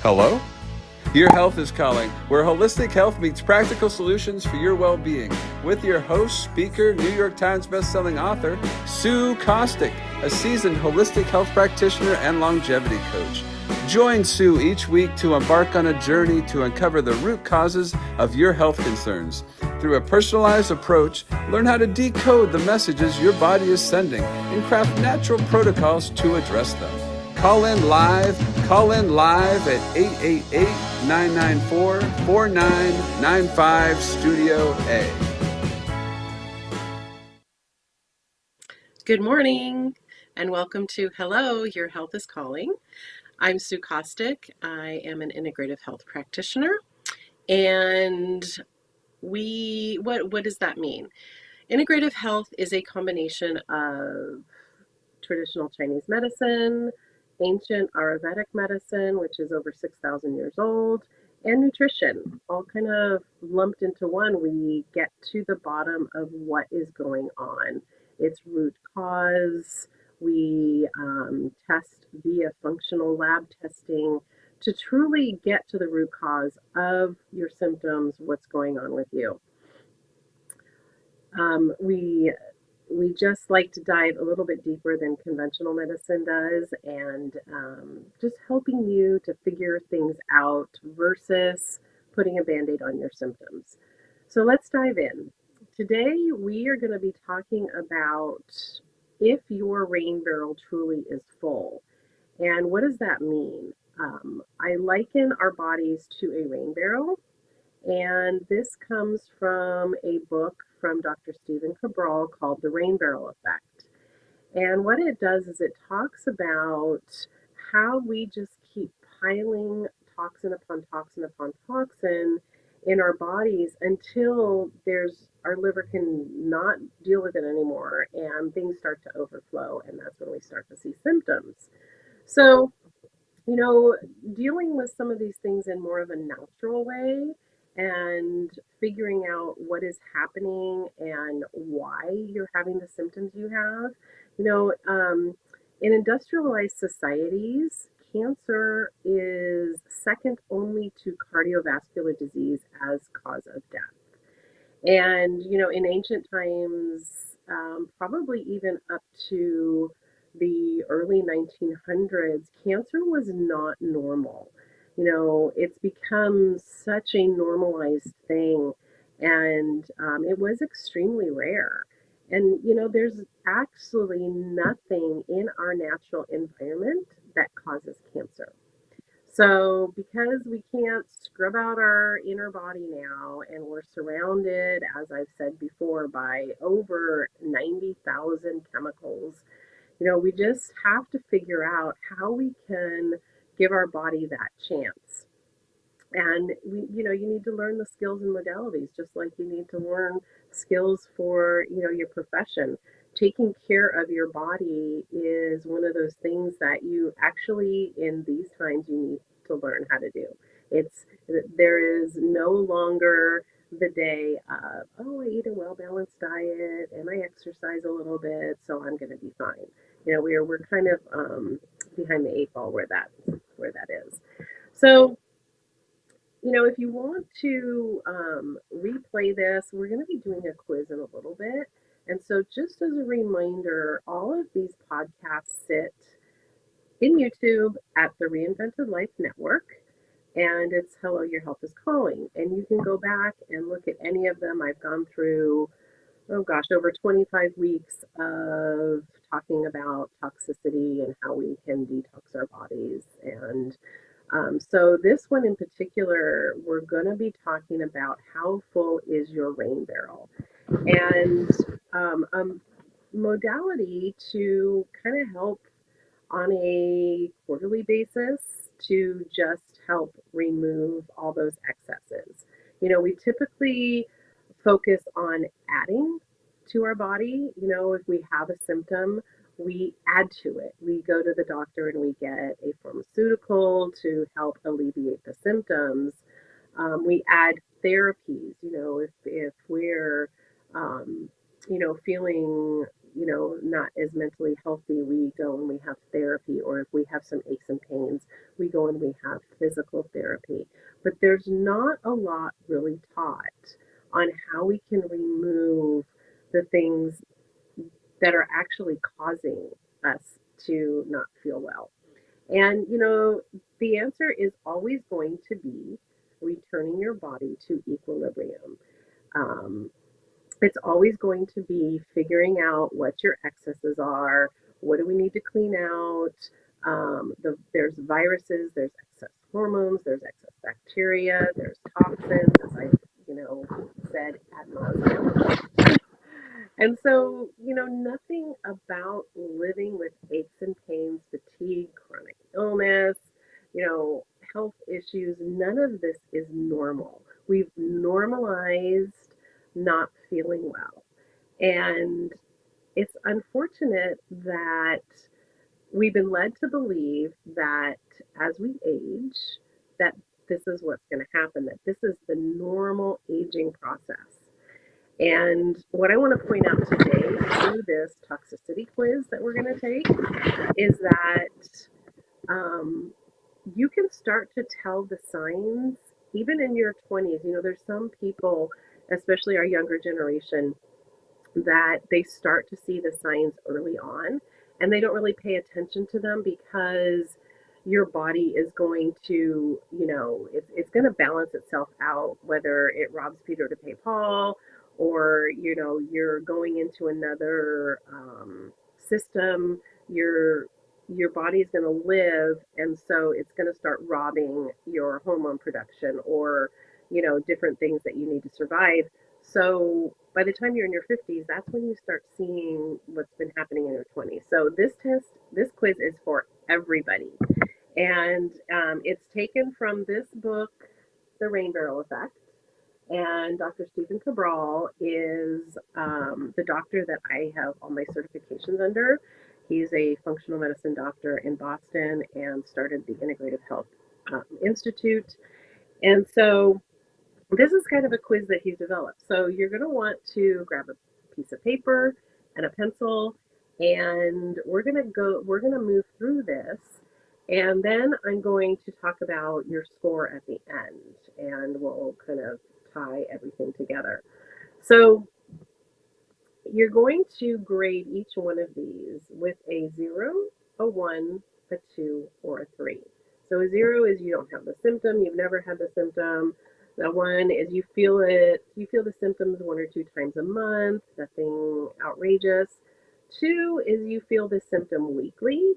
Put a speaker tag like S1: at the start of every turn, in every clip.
S1: Hello? Your Health is Calling, where holistic health meets practical solutions for your well-being. With your host, speaker, New York Times bestselling author, Sue Kostyk, a seasoned holistic health practitioner and longevity coach. Join Sue each week to embark on a journey to uncover the root causes of your health concerns. Through a personalized approach, learn how to decode the messages your body is sending and craft natural protocols to address them. Call in live at 888-994-4995 Studio A.
S2: Good morning and welcome to Hello, Your Health is Calling. I'm Sue Kostyk. I am an integrative health practitioner. And what does that mean? Integrative health is a combination of traditional Chinese medicine, ancient Ayurvedic medicine, which is over 6,000 years old, and nutrition, all kind of lumped into one. We get to the bottom of what is going on, its root cause. We test via functional lab testing to truly get to the root cause of your symptoms, what's going on with you. We just like to dive a little bit deeper than conventional medicine does, and just helping you to figure things out versus putting a band-aid on your symptoms. So let's dive in. Today we are going to be talking about if your rain barrel truly is full. And what does that mean? I liken our bodies to a rain barrel. And this comes from a book from Dr. Stephen Cabral called The Rainbarrel Effect. And what it does is it talks about how we just keep piling toxin upon toxin upon toxin in our bodies until our liver can not deal with it anymore and things start to overflow, and that's when we start to see symptoms. So, dealing with some of these things in more of a natural way and figuring out what is happening and why you're having the symptoms you have. In industrialized societies, cancer is second only to cardiovascular disease as cause of death. And, in ancient times, probably even up to the early 1900s, cancer was not normal. It's become such a normalized thing, and it was extremely rare. And, there's actually nothing in our natural environment that causes cancer. So, because we can't scrub out our inner body now, and we're surrounded, as I've said before, by over 90,000 chemicals, we just have to figure out how we can give our body that chance. And you need to learn the skills and modalities, just like you need to learn skills for, your profession. Taking care of your body is one of those things that you actually, in these times, you need to learn how to do. There is no longer the day of, oh, I eat a well-balanced diet and I exercise a little bit, so I'm going to be fine. We're kind of behind the eight ball where that is. So, if you want to replay this, we're going to be doing a quiz in a little bit. And so, just as a reminder, all of these podcasts sit in YouTube at the Reinvented Life Network. And it's Hello, Your Health is Calling. And you can go back and look at any of them. I've gone through, oh gosh, over 25 weeks of talking about toxicity and how we can detox our bodies. And so this one in particular, we're going to be talking about how full is your rain barrel, and a modality to kind of help on a quarterly basis to just help remove all those excesses. We typically focus on adding to our body. If we have a symptom, we add to it. We go to the doctor and we get a pharmaceutical to help alleviate the symptoms. We add therapies. If we're feeling not as mentally healthy, we go and we have therapy, or if we have some aches and pains, we go and we have physical therapy. But there's not a lot really taught on how we can remove the things that are actually causing us to not feel well. And, the answer is always going to be returning your body to equilibrium. Um, it's always going to be figuring out what your excesses are. What do we need to clean out? There's viruses, there's excess hormones, there's excess bacteria, there's toxins, as I, said ad nauseum. And so, nothing about living with aches and pains, fatigue, chronic illness, health issues, none of this is normal. We've normalized not feeling well. And it's unfortunate that we've been led to believe that as we age, that this is what's going to happen, that this is the normal aging process. And what I want to point out today through this toxicity quiz that we're going to take is that um, you can start to tell the signs even in your 20s. There's some people, especially our younger generation, that they start to see the signs early on and they don't really pay attention to them because your body is going to, it's going to balance itself out, whether it robs Peter to pay Paul, or, you're going into another system. Your body is going to live, and so it's going to start robbing your hormone production, or different things that you need to survive. So by the time you're in your 50s, that's when you start seeing what's been happening in your 20s. So this quiz is for everybody. And it's taken from this book, The Rainbarrel Effect. And Dr. Stephen Cabral is the doctor that I have all my certifications under. He's a functional medicine doctor in Boston and started the Integrative Health Institute. And so this is kind of a quiz that he's developed. So you're going to want to grab a piece of paper and a pencil, and we're going to move through this. And then I'm going to talk about your score at the end, and we'll kind of tie everything together. So you're going to grade each one of these with a 0, a 1, a 2, or a 3. So a 0 is you don't have the symptom, you've never had the symptom. The 1 is you feel the symptoms 1 or 2 times a month, nothing outrageous. 2 is you feel the symptom weekly.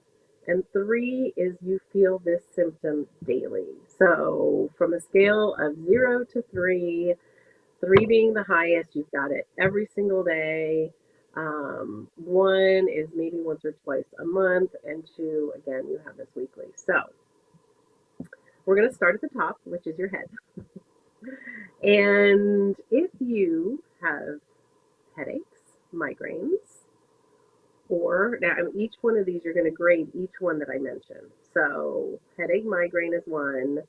S2: And 3 is you feel this symptom daily. So from a scale of 0 to 3, 3 being the highest, you've got it every single day. 1 is maybe once or twice a month, and 2, again, you have this weekly. So we're going to start at the top, which is your head. And if you have headaches, migraines, or now each one of these, you're going to grade each one that I mentioned. So headache, migraine is 1,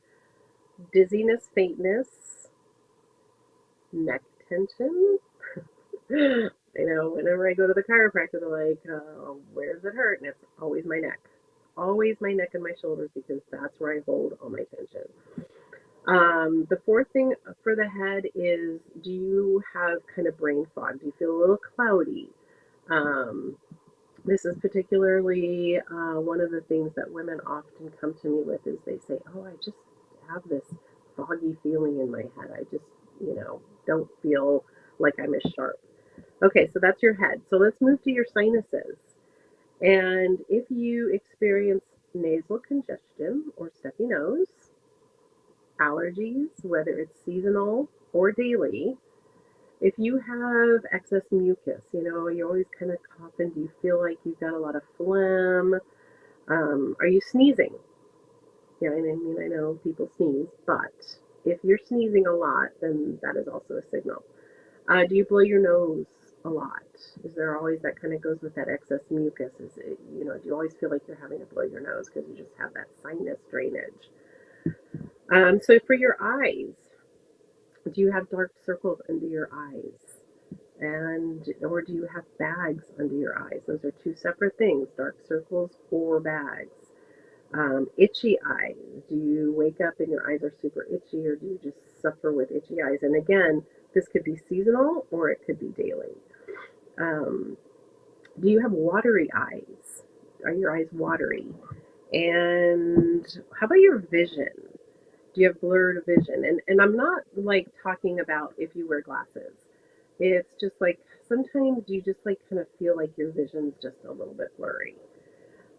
S2: dizziness, faintness, neck tension. Whenever I go to the chiropractor, they're like, where does it hurt? And it's always my neck. Always my neck and my shoulders, because that's where I hold all my tension. The fourth thing for the head is, do you have kind of brain fog? Do you feel a little cloudy? This is particularly one of the things that women often come to me with is they say, oh, I just have this foggy feeling in my head. I just, don't feel like I'm as sharp. Okay, so that's your head. So let's move to your sinuses. And if you experience nasal congestion or stuffy nose, allergies, whether it's seasonal or daily, if you have excess mucus, you're always kind of coughing, do you feel like you've got a lot of phlegm? Are you sneezing? Yeah, I know people sneeze, but if you're sneezing a lot, then that is also a signal. Do you blow your nose a lot? Is there always that kind of goes with that excess mucus? Is it, do you always feel like you're having to blow your nose because you just have that sinus drainage? So for your eyes, do you have dark circles under your eyes? And or do you have bags under your eyes? Those are two separate things, dark circles or bags. Itchy eyes. Do you wake up and your eyes are super itchy, or do you just suffer with itchy eyes? And again, this could be seasonal or it could be daily. Um, do you have watery eyes? Are your eyes watery? And how about your vision? Do you have blurred vision? And I'm not like talking about if you wear glasses. It's just like sometimes you just like kind of feel like your vision's just a little bit blurry.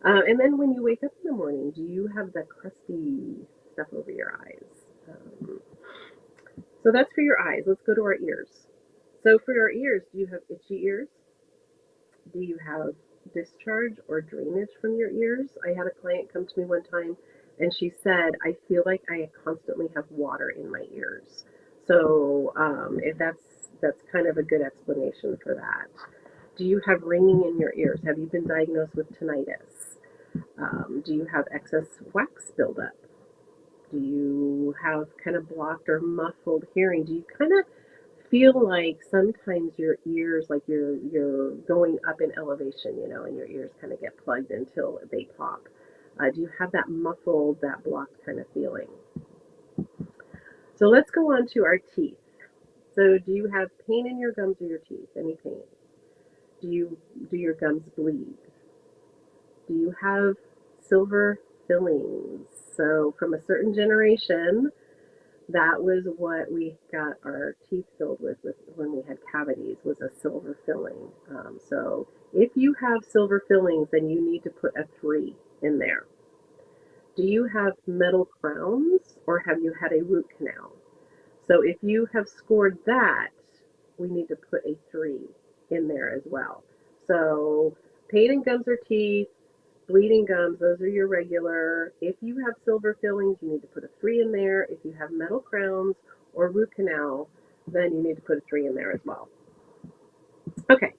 S2: And then when you wake up in the morning, do you have the crusty stuff over your eyes? So that's for your eyes. Let's go to our ears. So for our ears, do you have itchy ears? Do you have discharge or drainage from your ears? I had a client come to me one time and she said, I feel like I constantly have water in my ears. So if that's kind of a good explanation for that. Do you have ringing in your ears? Have you been diagnosed with tinnitus? Do you have excess wax buildup? Do you have kind of blocked or muffled hearing? Do you kind of feel like sometimes your ears, like you're going up in elevation, and your ears kind of get plugged until they pop? Do you have that muffled, that blocked kind of feeling? So let's go on to our teeth. So do you have pain in your gums or your teeth? Any pain? Do your gums bleed? Do you have silver fillings? So from a certain generation, that was what we got our teeth filled with when we had cavities, was a silver filling. So if you have silver fillings, then you need to put a 3 in there. Do you have metal crowns or have you had a root canal? So if you have scored that, we need to put a 3 in there as well. So pain in gums or teeth, bleeding gums, those are your regular. If you have silver fillings, you need to put a 3 in there. If you have metal crowns or root canal, then you need to put a 3 in there as well. Okay,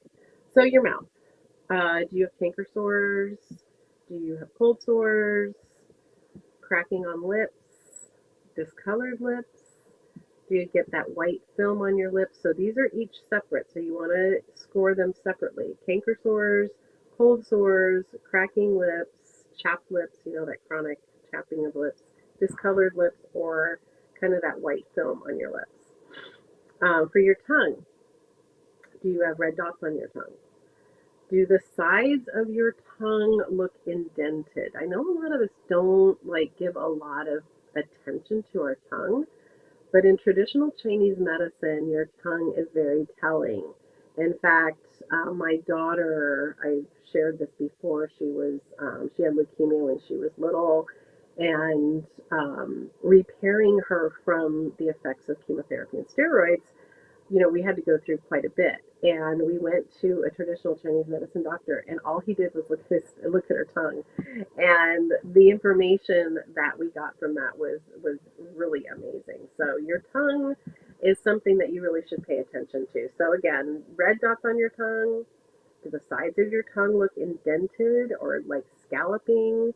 S2: so your mouth. Do you have canker sores? Do you have cold sores? Cracking on lips? Discolored lips? Do you get that white film on your lips? So these are each separate. So you want to score them separately. Canker sores, cold sores, cracking lips, chapped lips, that chronic chapping of lips, discolored lips, or kind of that white film on your lips. For your tongue, do you have red dots on your tongue? Do the sides of your tongue look indented? I know a lot of us don't give a lot of attention to our tongue. But in traditional Chinese medicine, your tongue is very telling. In fact, my daughter, I've shared this before, she had leukemia when she was little, and repairing her from the effects of chemotherapy and steroids, we had to go through quite a bit. And we went to a traditional Chinese medicine doctor, and all he did was look at her tongue. And the information that we got from that was really amazing. So your tongue is something that you really should pay attention to. So again, red dots on your tongue. Do the sides of your tongue look indented or like scalloping?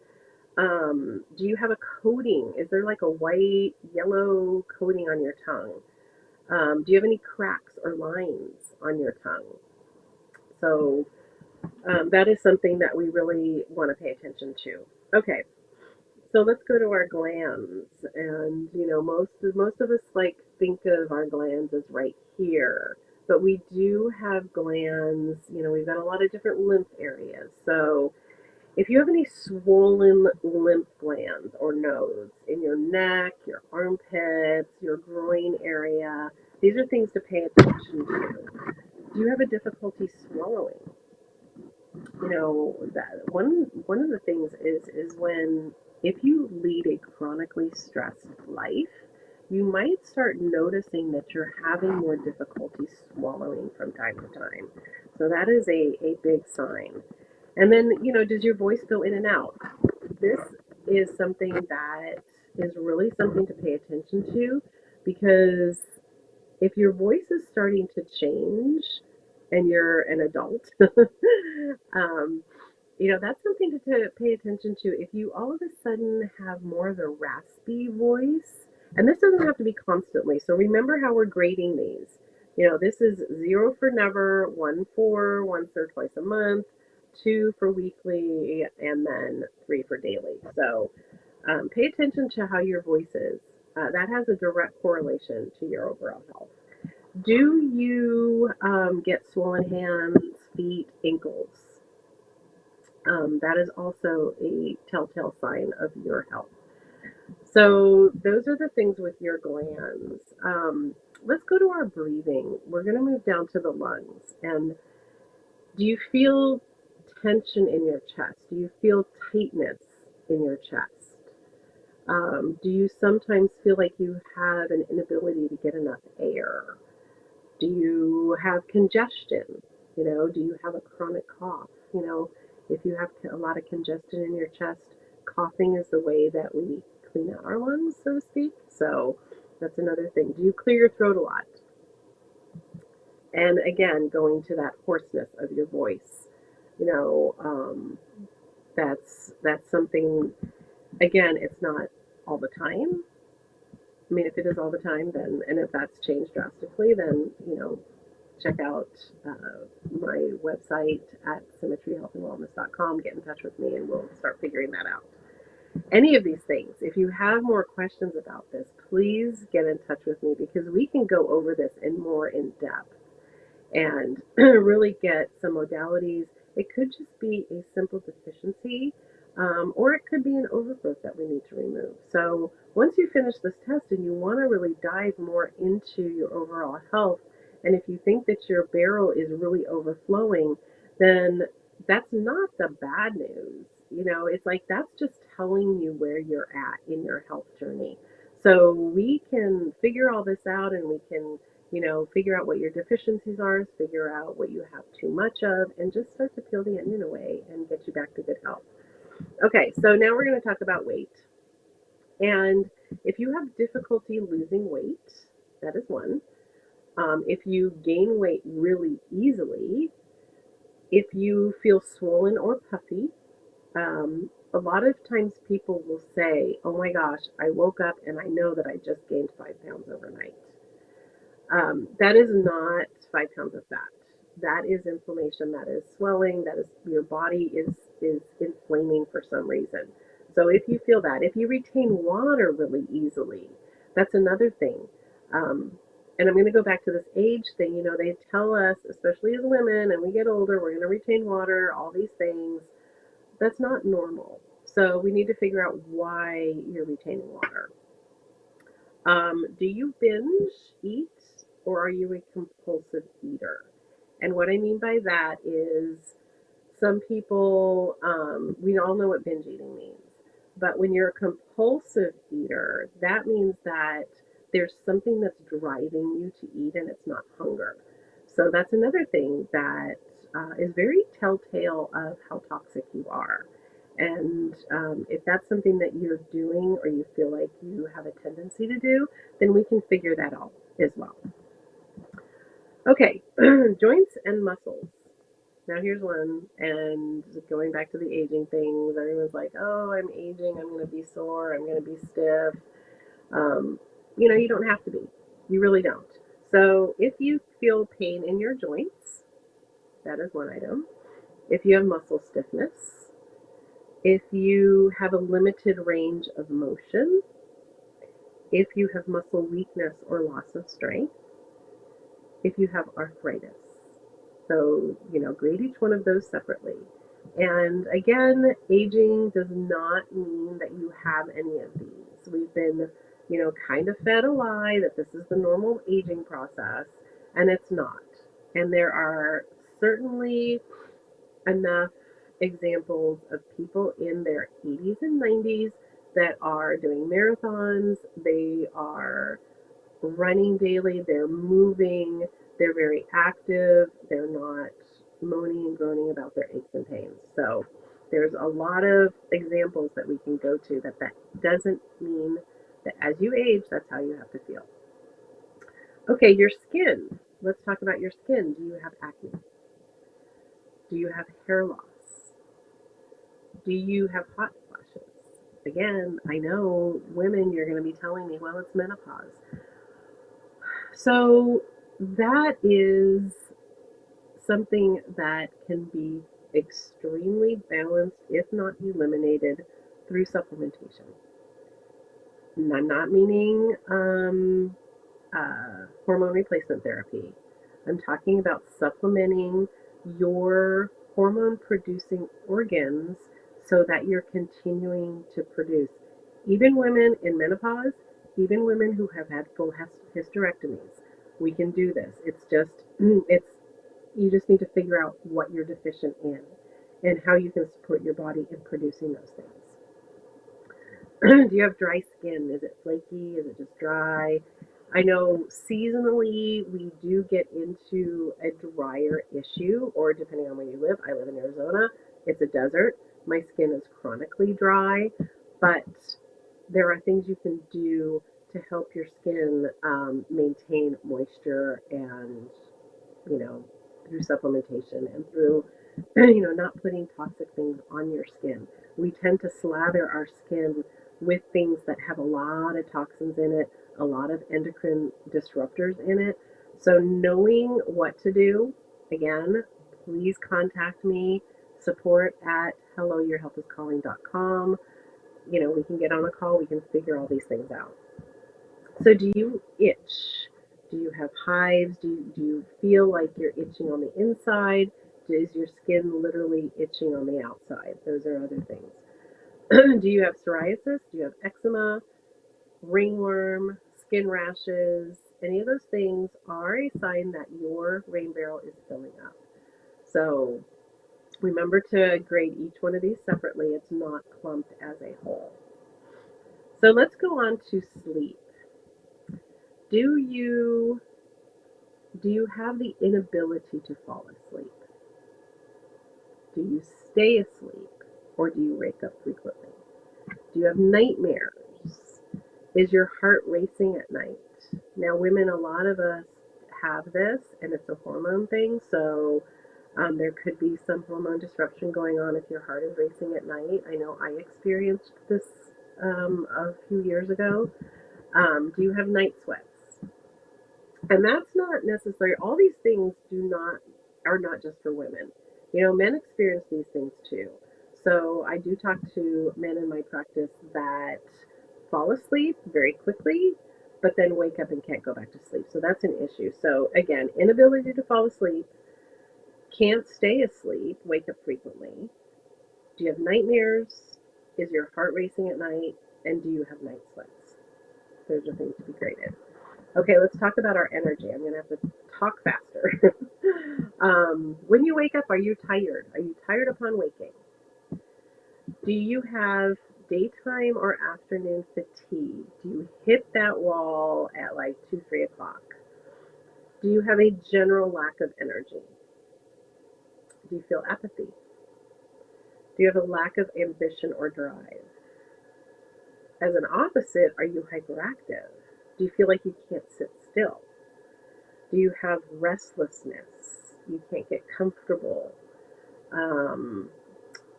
S2: Do you have a coating? Is there like a white, yellow coating on your tongue? Do you have any cracks or lines on your tongue? So that is something that we really want to pay attention to. Okay, so let's go to our glands, and most of us think of our glands as right here, but we do have glands. We've got a lot of different lymph areas. So if you have any swollen lymph glands or nodes in your neck, your armpits, your groin area, these are things to pay attention to. Do you have a difficulty swallowing? That one of the things is when, if you lead a chronically stressed life, you might start noticing that you're having more difficulty swallowing from time to time. So that is a big sign. And then, does your voice go in and out? This is something that is really something to pay attention to, because if your voice is starting to change and you're an adult, um, that's something to pay attention to. If you all of a sudden have more of a raspy voice, and this doesn't have to be constantly, so remember how we're grading these. This is 0 for never, 1 for once or twice a month, 2 for weekly, and then 3 for daily. So pay attention to how your voice is. That has a direct correlation to your overall health. Do you get swollen hands, feet, ankles? That is also a telltale sign of your health. So those are the things with your glands. Let's go to our breathing. We're going to move down to the lungs. And do you feel tension in your chest? Do you feel tightness in your chest? Do you sometimes feel like you have an inability to get enough air? Do you have congestion? Do you have a chronic cough? If you have a lot of congestion in your chest, coughing is the way that we clean out our lungs, so to speak. So that's another thing. Do you clear your throat a lot? And again, going to that hoarseness of your voice, you know, um, that's something. Again, it's not all the time. I mean, if it is all the time, then and if that's changed drastically, then check out my website at symmetryhealthandwellness.com. Get in touch with me, and we'll start figuring that out. Any of these things, if you have more questions about this, please get in touch with me because we can go over this in depth and really get some modalities. It could just be a simple deficiency, or it could be an overgrowth that we need to remove. So once you finish this test and you want to really dive more into your overall health, and if you think that your barrel is really overflowing, then that's not the bad news. It's like that's just telling you where you're at in your health journey. So we can figure all this out and we can figure out what your deficiencies are, figure out what you have too much of, and just start to peel the onion away and get you back to good health. Okay, so now we're going to talk about weight. And if you have difficulty losing weight, that is one. If you gain weight really easily, if you feel swollen or puffy, a lot of times people will say, oh my gosh, I woke up and I know that I just gained 5 pounds overnight. That is not 5 pounds of fat. That is inflammation. That is swelling. That is your body is inflaming for some reason. So if you feel that, if you retain water really easily, that's another thing. Um, and I'm going to go back to this age thing. They tell us, especially as women, and we get older, we're going to retain water. All these things. That's not normal. So we need to figure out why you're retaining water. Do you binge eat or are you a compulsive eater? And what I mean by that is some people, we all know what binge eating means. But when you're a compulsive eater, that means that there's something that's driving you to eat and it's not hunger. So that's another thing that is very telltale of how toxic you are. And if that's something that you're doing or you feel like you have a tendency to do, then we can figure that out as well. Okay, joints and muscles. Now here's one, and going back to the aging things, everyone's like, oh, I'm aging, I'm going to be sore, I'm going to be stiff. Um, you don't have to be. You really don't. So if you feel pain in your joints, that is one item. If you have muscle stiffness, if you have a limited range of motion, if you have muscle weakness or loss of strength, if you have arthritis. So, grade each one of those separately. And again, aging does not mean that you have any of these. We've been, kind of fed a lie that this is the normal aging process, and it's not. And there are certainly enough examples of people in their 80s and 90s that are doing marathons, they are running daily, they're moving, they're very active, they're not moaning and groaning about their aches and pains. So there's a lot of examples that we can go to that doesn't mean that as you age, that's how you have to feel. Okay, your skin. Let's talk about your skin. Do you have acne? Do you have hair loss? Do you have hot flashes? Again, I know women, you're going to be telling me, well, it's menopause. So That is something that can be extremely balanced, if not eliminated, through supplementation. And I'm not meaning hormone replacement therapy. I'm talking about supplementing your hormone producing organs so that you're continuing to produce. Even women in menopause, even women who have had full hysterectomies, we can do this. It's just, it's, you just need to figure out what you're deficient in and how you can support your body in producing those things. Do you have dry skin? Is it flaky? Is it just dry? I know seasonally we do get into a drier issue, or depending on where you live, I live in Arizona, it's a desert. My skin is chronically dry, but there are things you can do to help your skin maintain moisture and, you know, through supplementation and through, not putting toxic things on your skin. We tend to slather our skin with things that have a lot of toxins in it, a lot of endocrine disruptors in it. So knowing what to do, again, please contact me, support at helloyourhealthiscalling.com. We can get on a call, we can figure all these things out. So do you itch? Do you have hives? Do you feel like you're itching on the inside? Is your skin literally itching on the outside? Those are other things. Do you have psoriasis? Do you have eczema, ringworm, skin rashes? Any of those things are a sign that your rain barrel is filling up. So remember to grade each one of these separately. It's not clumped as a whole. So let's go on to sleep. Do you Do you have the inability to fall asleep? Do you stay asleep or do you wake up frequently? Do you have nightmares? Is your heart racing at night? Now, women, a lot of us have this and it's a hormone thing, so there could be some hormone disruption going on if your heart is racing at night. I know I experienced this a few years ago. Do you have night sweats? And that's not necessary. All these things are not just for women. Men experience these things too. So I do talk to men in my practice that fall asleep very quickly, but then wake up and can't go back to sleep. So that's an issue. So again, inability to fall asleep, can't stay asleep, wake up frequently. Do you have nightmares? Is your heart racing at night? And do you have night sweats? Those are things to be graded. Okay, let's talk about our energy. I'm going to have to talk faster. When you wake up, are you tired? Are you tired upon waking? Do you have daytime or afternoon fatigue? Do you hit that wall at like 2, 3 o'clock? Do you have a general lack of energy? Do you feel apathy? Do you have a lack of ambition or drive? As an opposite, are you hyperactive? Do you feel like you can't sit still? Do you have restlessness? You can't get comfortable? Um,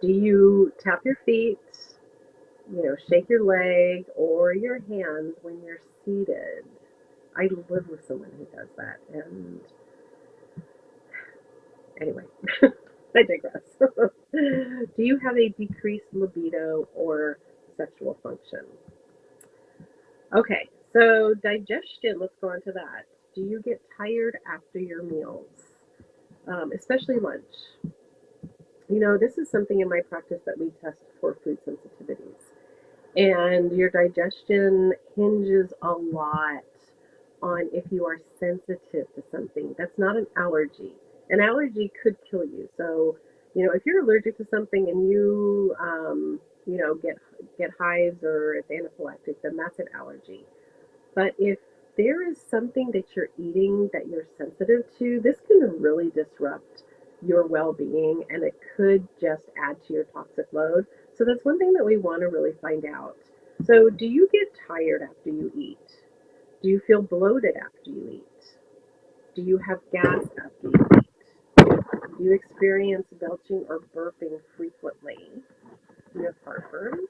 S2: do you tap your feet, shake your leg or your hands when you're seated? I live with someone who does that. And anyway, I digress. Do you have a decreased libido or sexual function? Okay, so digestion, let's go on to that. Do you get tired after your meals, especially lunch? This is something in my practice that we test for food sensitivities. And your digestion hinges a lot on if you are sensitive to something. That's not an allergy. An allergy could kill you. So, if you're allergic to something and get hives or it's anaphylactic, then that's an allergy. But if there is something that you're eating that you're sensitive to, this can really disrupt your well being and it could just add to your toxic load. So that's one thing that we want to really find out. So, do you get tired after you eat? Do you feel bloated after you eat? Do you have gas after you eat? Do you experience belching or burping frequently? Do you have heartburn?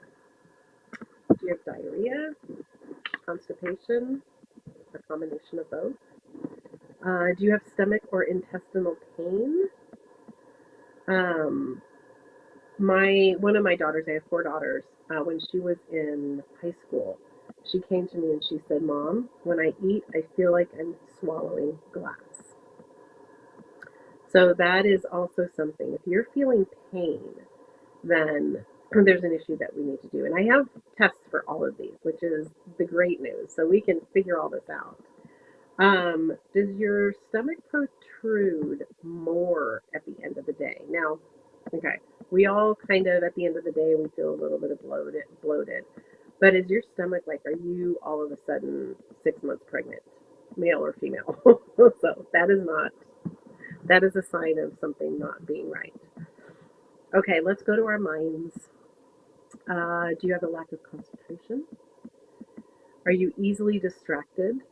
S2: Do you have diarrhea? Constipation? A combination of both? Do you have stomach or intestinal pain? Um, my one of my daughters, I have four daughters. When she was in high school, she came to me and she said, "Mom, when I eat, I feel like I'm swallowing glass." So that is also something. If you're feeling pain, then there's an issue that we need to do. And I have tests for all of these, which is the great news. So we can figure all this out. Does your stomach protrude more at the end of the day? Now, okay, we all kind of at the end of the day we feel a little bit of bloated. But is your stomach like, are you all of a sudden 6 months pregnant, male or female? So that is a sign of something not being right. Okay, let's go to our minds. Do you have a lack of concentration? Are you easily distracted?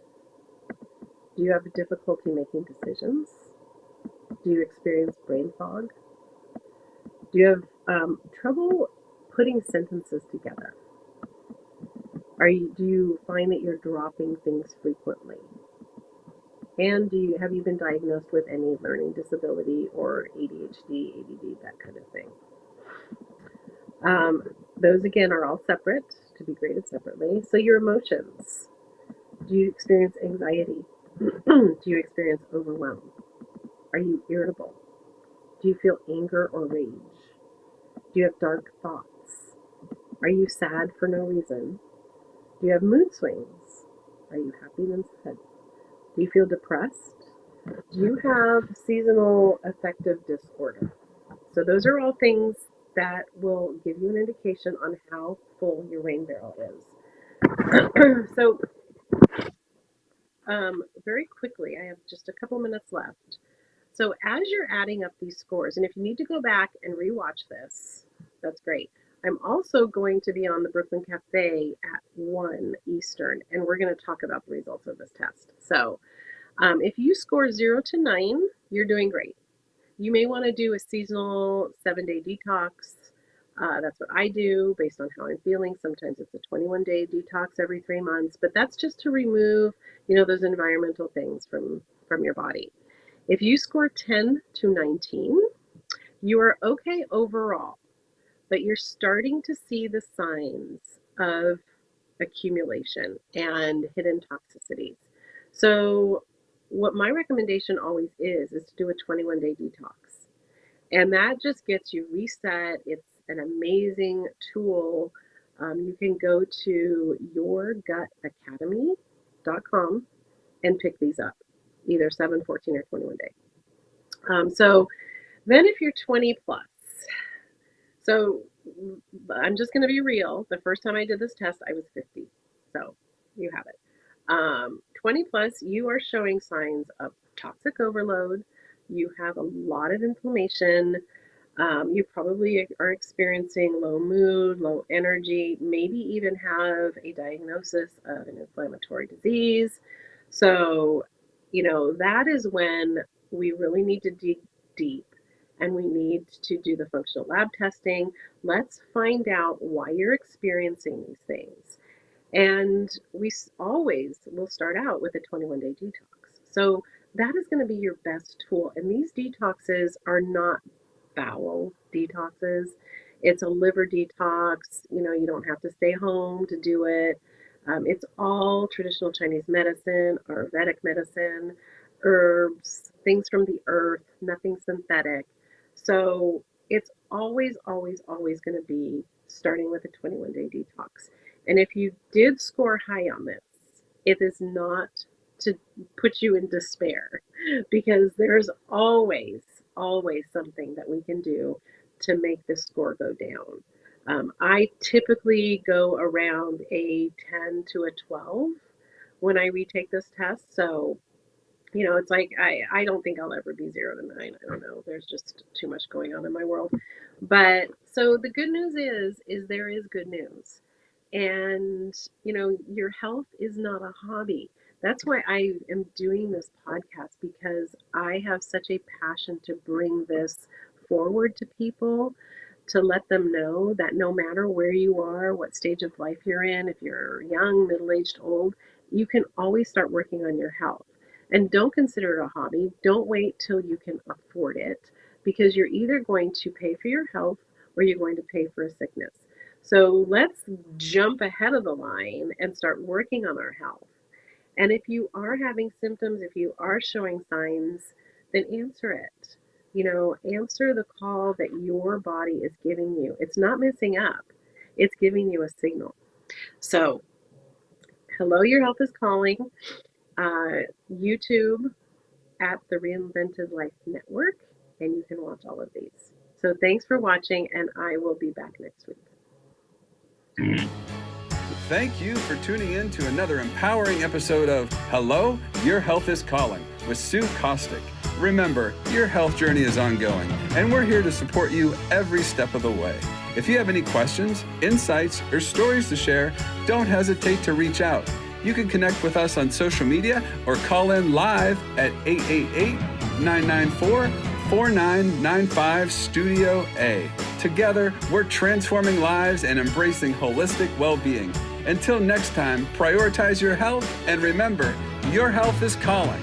S2: Do you have difficulty making decisions? Do you experience brain fog? Do you have trouble putting sentences together? Do you find that you're dropping things frequently? And have you been diagnosed with any learning disability or ADHD, ADD, that kind of thing? Um, those again are all separate to be graded separately. So your emotions. Do you experience anxiety? Do you experience overwhelm? Are you irritable? Do you feel anger or rage? Do you have dark thoughts? Are you sad for no reason? Do you have mood swings? Are you happy and sad? Do you feel depressed? Do you have seasonal affective disorder? So those are all things that will give you an indication on how full your rain barrel is. So very quickly, I have just a couple minutes left. So as you're adding up these scores, and if you need to go back and rewatch this, that's great. I'm also going to be on the Brooklyn Cafe at 1 Eastern, and we're going to talk about the results of this test. So if you score 0 to 9, you're doing great. You may want to do a seasonal 7-day detox. That's what I do based on how I'm feeling. Sometimes it's a 21-day detox every 3 months, but that's just to remove, those environmental things from your body. If you score 10 to 19, you are okay overall, but you're starting to see the signs of accumulation and hidden toxicities. So, what my recommendation always is to do a 21-day detox. And that just gets you reset. It's an amazing tool. You can go to yourgutacademy.com and pick these up, either 7, 14, or 21 day. So then if you're 20 plus, so I'm just going to be real. The first time I did this test, I was 50. So you have it. 20 plus, you are showing signs of toxic overload. You have a lot of inflammation. You probably are experiencing low mood, low energy, maybe even have a diagnosis of an inflammatory disease. So, that is when we really need to dig deep and we need to do the functional lab testing. Let's find out why you're experiencing these things. And we always will start out with a 21-day detox. So that is going to be your best tool. And these detoxes are not bowel detoxes. It's a liver detox. You don't have to stay home to do it. It's all traditional Chinese medicine, Ayurvedic medicine, herbs, things from the earth, nothing synthetic. So it's always, always, always going to be starting with a 21-day detox. And if you did score high on this, it is not to put you in despair because there's always, always something that we can do to make this score go down. I typically go around a 10 to a 12 when I retake this test. So, it's like I don't think I'll ever be 0 to 9. I don't know. There's just too much going on in my world. But so the good news is there is good news. And, your health is not a hobby. That's why I am doing this podcast because I have such a passion to bring this forward to people, to let them know that no matter where you are, what stage of life you're in, if you're young, middle aged, old, you can always start working on your health. And don't consider it a hobby. Don't wait till you can afford it, because you're either going to pay for your health or you're going to pay for a sickness. So let's jump ahead of the line and start working on our health. And if you are having symptoms, if you are showing signs, then answer it. Answer the call that your body is giving you. It's not messing up, it's giving you a signal. So, hello, your health is calling. YouTube at the Reinvented Life Network, and you can watch all of these. So, thanks for watching, and I will be back next week.
S1: Thank you for tuning in to another empowering episode of Hello, Your Health is Calling with Sue Kostyk. Remember, your health journey is ongoing, and we're here to support you every step of the way. If you have any questions, insights, or stories to share, don't hesitate to reach out. You can connect with us on social media or call in live at 888-994-4995 Studio A. Together, we're transforming lives and embracing holistic well-being. Until next time, prioritize your health and remember, your health is calling.